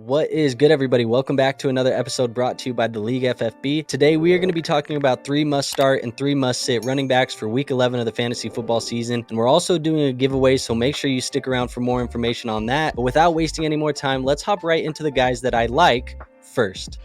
What is good, everybody? Welcome back to another episode brought to you by the League FFB. Today, we are going to be talking about 3 must-start and 3 must-sit running backs for Week 11 of the fantasy football season, and we're also doing a giveaway, so make sure you stick around for more information on that. But without wasting any more time, let's hop right into the guys that I like first.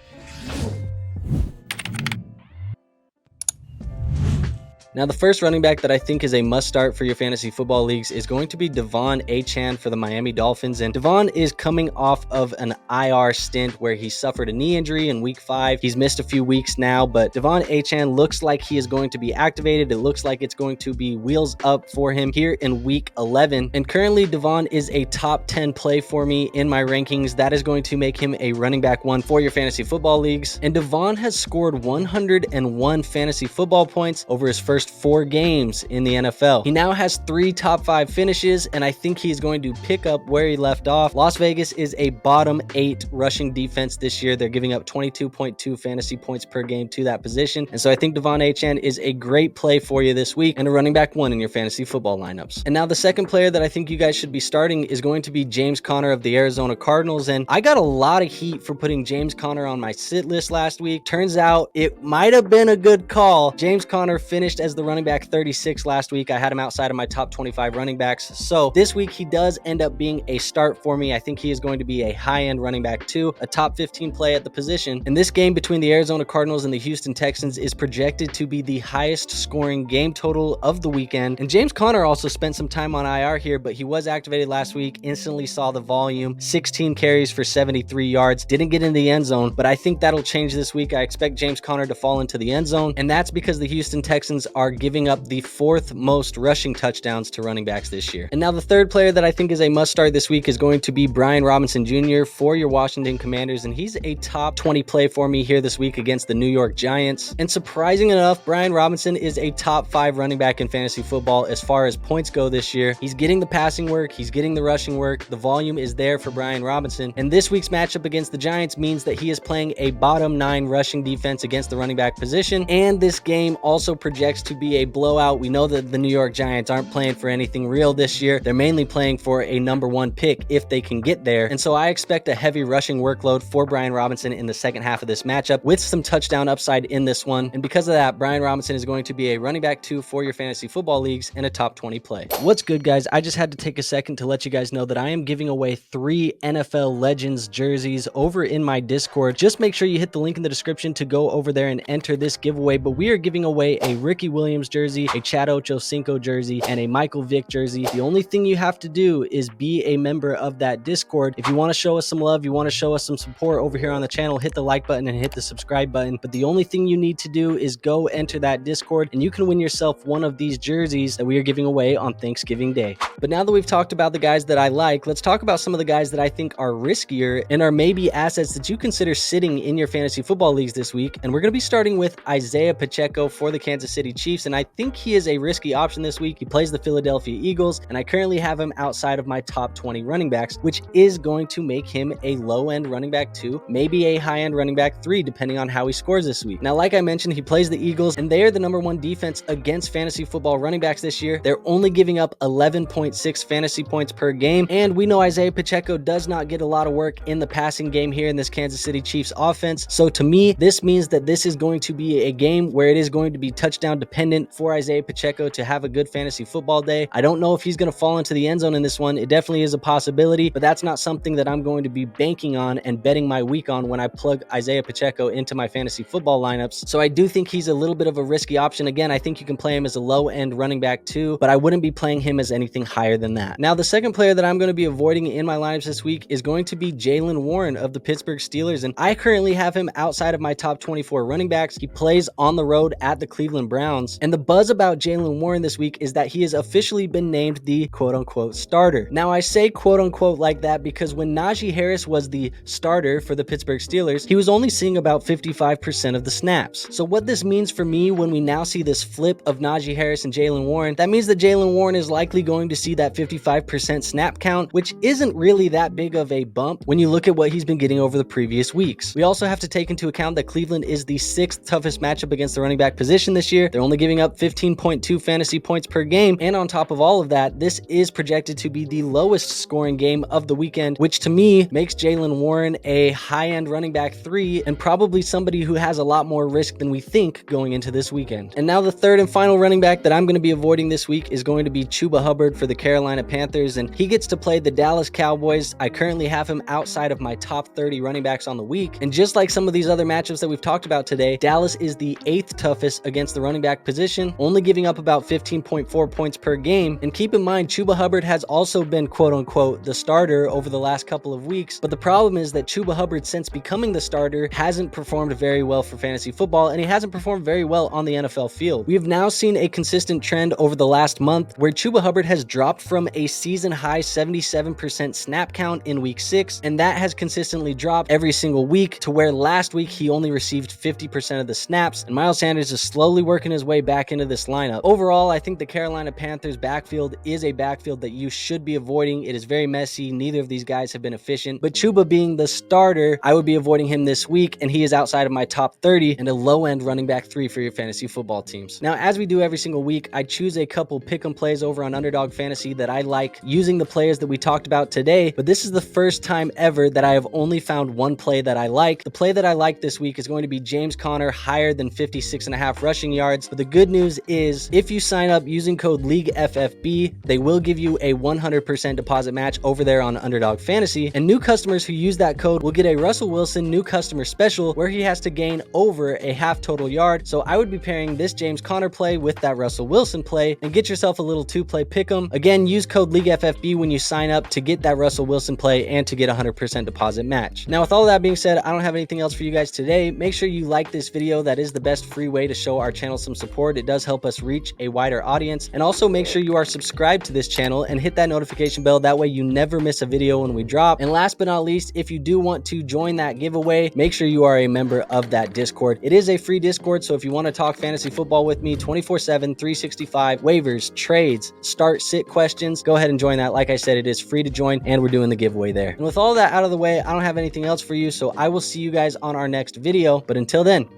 Now, the first running back that I think is a must-start for your fantasy football leagues is going to be Achane for the Miami Dolphins. And Devon is coming off of an IR stint where he suffered a knee injury in Week 5. He's missed a few weeks now, but Achane looks like he is going to be activated. It looks like it's going to be wheels up for him here in Week 11. And currently, Devon is a top 10 play for me in my rankings. That is going to make him a running back 1 for your fantasy football leagues. And Devon has scored 101 fantasy football points over his first 4 games in the NFL. He now has 3 top 5 finishes, and I think he's going to pick up where he left off. Las Vegas is a bottom 8 rushing defense this year. They're giving up 22.2 fantasy points per game to that position, and so I think Achane is a great play for you this week and a running back 1 in your fantasy football lineups. And now the second player that I think you guys should be starting is going to be James Conner of the Arizona Cardinals, and I got a lot of heat for putting James Conner on my sit list last week. Turns out it might have been a good call. James Conner finished as the running back 36 last week. I had him outside of my top 25 running backs. So this week he does end up being a start for me. I think he is going to be a high-end running back 2, a top 15 play at the position. And this game between the Arizona Cardinals and the Houston Texans is projected to be the highest scoring game total of the weekend. And James Conner also spent some time on IR here, but he was activated last week, instantly saw the volume, 16 carries for 73 yards, didn't get in the end zone, but I think that'll change this week. I expect James Conner to fall into the end zone, and that's because the Houston Texans are giving up the 4th most rushing touchdowns to running backs this year. And now the third player that I think is a must start this week is going to be Brian Robinson Jr. for your Washington Commanders, and he's a top 20 play for me here this week against the New York Giants. And surprising enough, Brian Robinson is a top 5 running back in fantasy football as far as points go this year. He's getting the passing work, he's getting the rushing work, the volume is there for Brian Robinson, and this week's matchup against the Giants means that he is playing a bottom 9 rushing defense against the running back position, and this game also projects to be a blowout. We know that the New York Giants aren't playing for anything real this year. They're mainly playing for a number 1 pick if they can get there. And so I expect a heavy rushing workload for Brian Robinson in the second half of this matchup with some touchdown upside in this one. And because of that, Brian Robinson is going to be a running back 2 for your fantasy football leagues and a top 20 play. What's good, guys? I just had to take a second to let you guys know that I am giving away 3 NFL Legends jerseys over in my Discord. Just make sure you hit the link in the description to go over there and enter this giveaway. But we are giving away a Ricky Williams jersey, a Chad Ochocinco jersey, and a Michael Vick jersey. The only thing you have to do is be a member of that Discord. If you want to show us some love, you want to show us some support over here on the channel, hit the like button and hit the subscribe button. But the only thing you need to do is go enter that Discord and you can win yourself one of these jerseys that we are giving away on Thanksgiving Day. But now that we've talked about the guys that I like, let's talk about some of the guys that I think are riskier and are maybe assets that you consider sitting in your fantasy football leagues this week. And we're going to be starting with Isiah Pacheco for the Kansas City Chiefs, and I think he is a risky option this week. He plays the Philadelphia Eagles, and I currently have him outside of my top 20 running backs, which is going to make him a low-end running back 2, maybe a high-end running back 3, depending on how he scores this week. Now, like I mentioned, he plays the Eagles, and they are the number 1 defense against fantasy football running backs this year. They're only giving up 11.6 fantasy points per game, and we know Isiah Pacheco does not get a lot of work in the passing game here in this Kansas City Chiefs offense. So to me, this means that this is going to be a game where it is going to be touchdown dependent for Isiah Pacheco to have a good fantasy football day. I don't know if he's going to fall into the end zone in this one. It definitely is a possibility, but that's not something that I'm going to be banking on and betting my week on when I plug Isiah Pacheco into my fantasy football lineups. So I do think he's a little bit of a risky option. Again, I think you can play him as a low-end running back 2, but I wouldn't be playing him as anything higher than that. Now, the second player that I'm going to be avoiding in my lineups this week is going to be Jaylen Warren of the Pittsburgh Steelers, and I currently have him outside of my top 24 running backs. He plays on the road at the Cleveland Browns, and the buzz about Jaylen Warren this week is that he has officially been named the quote-unquote starter. Now, I say quote-unquote like that because when Najee Harris was the starter for the Pittsburgh Steelers, he was only seeing about 55% of the snaps. So what this means for me when we now see this flip of Najee Harris and Jaylen Warren, that means that Jaylen Warren is likely going to see that 55% snap count, which isn't really that big of a bump when you look at what he's been getting over the previous weeks. We also have to take into account that Cleveland is the 6th toughest matchup against the running back position this year. They're only only giving up 15.2 fantasy points per game. And on top of all of that, this is projected to be the lowest scoring game of the weekend, which to me makes Jaylen Warren a high-end running back 3 and probably somebody who has a lot more risk than we think going into this weekend. And now the third and final running back that I'm going to be avoiding this week is going to be Chuba Hubbard for the Carolina Panthers, and he gets to play the Dallas Cowboys. I currently have him outside of my top 30 running backs on the week, and just like some of these other matchups that we've talked about today, Dallas is the 8th toughest against the running back position, only giving up about 15.4 points per game. And keep in mind, Chuba Hubbard has also been quote-unquote the starter over the last couple of weeks, but the problem is that Chuba Hubbard, since becoming the starter, hasn't performed very well for fantasy football, and he hasn't performed very well on the NFL field. We have now seen a consistent trend over the last month where Chuba Hubbard has dropped from a season-high 77% snap count in week 6, and that has consistently dropped every single week to where last week he only received 50% of the snaps, and Miles Sanders is slowly working his way back into this lineup. Overall, I think the Carolina Panthers backfield is a backfield that you should be avoiding. It is very messy. Neither of these guys have been efficient, but Chuba being the starter, I would be avoiding him this week, and he is outside of my top 30 and a low-end running back 3 for your fantasy football teams. Now, as we do every single week, I choose a couple pick'em plays over on Underdog Fantasy that I like using the players that we talked about today, but this is the first time ever that I have only found one play that I like. The play that I like this week is going to be James Conner higher than 56.5 rushing yards, but the good news is if you sign up using code LEAGUEFFB, they will give you a 100% deposit match over there on Underdog Fantasy, and new customers who use that code will get a Russell Wilson new customer special where he has to gain over a half total yard. So I would be pairing this James Conner play with that Russell Wilson play and get yourself a little 2-play pick'em. Again, use code LEAGUEFFB when you sign up to get that Russell Wilson play and to get a 100% deposit match. Now, with all that being said, I don't have anything else for you guys today. Make sure you like this video. That is the best free way to show our channel some support. It does help us reach a wider audience. And also make sure you are subscribed to this channel and hit that notification bell. That way you never miss a video when we drop. And last but not least, if you do want to join that giveaway, make sure you are a member of that Discord. It is a free Discord, so if you want to talk fantasy football with me 24/7, 365, waivers, trades, start, sit questions, go ahead and join that. Like I said, it is free to join, and we're doing the giveaway there. And with all that out of the way, I don't have anything else for you, so I will see you guys on our next video. But until then,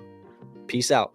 peace out.